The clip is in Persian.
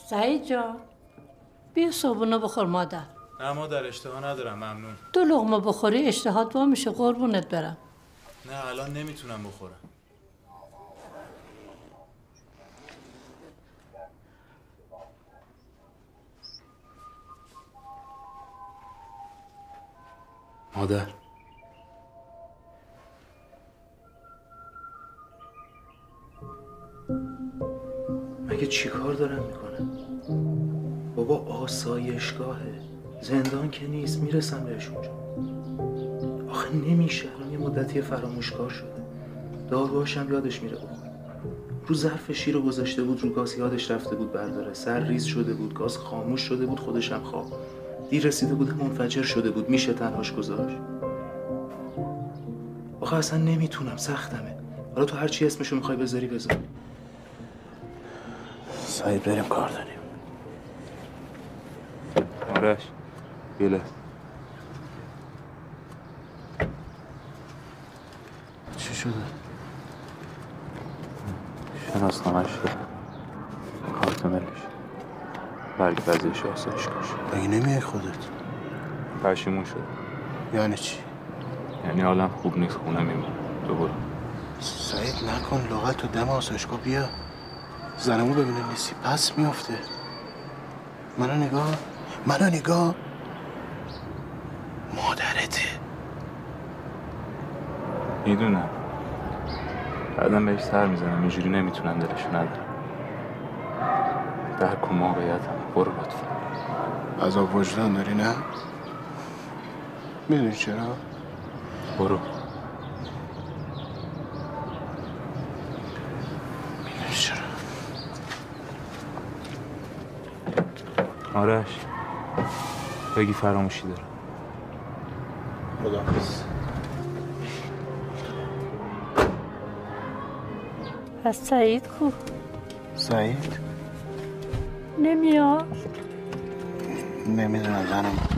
سعید جان بیا صبحونه بخور مادر. نه مادر اشتها ندارم ممنون. 2 لقمه بخوری اشتهات وا میشه قربونت برم. نه الان نمیتونم بخورم. مادر مگه چی کار دارم میکنم؟ بابا آسایشگاهه، زندان که نیست، میرسم بهش اونجا. آخه نمیشه، الان یه مدتی فراموشکار شده، داروهاشم یادش میره بخور. رو ظرف شیر رو گذاشته بود رو گاز، یادش رفته بود برداره، سر ریز شده بود، گاز خاموش شده بود، خودش هم خواب، دیر رسیده بود منفجر شده بود، میشه تنهاش گذاشت؟ آخه اصلا نمیتونم، سختمه. حالا تو هر چی اسمشو میخوای بذاری بذار. سعید بریم کار داریم. آرش بیله چی شده؟ شناسنامه‌اش کارت ملش برگ وزیرش آسایشگاهش. مگه نمیای خودت؟ پشیمون شده. یعنی چی؟ یعنی حالم خوب نیست، خونه میمونم. تو برو. سعید نکن لغت تو دم آسایشگاه بیا. زنمو ببینه نیستی پس میافته. منو نگاه مادرته. میدونم بعدم بهش سر میزنم، اینجوری نمیتونم دلشو ندارم. در کن موقعیتم. برو لطفا. عذاب وجدان داری نه؟ میدونی چرا؟ برو. میدونی چرا؟ آرش بگی فراموشی دارم. خداحافظ. پس سعید کو؟ سعید؟ نمیاد؟ نمیدونم زنم.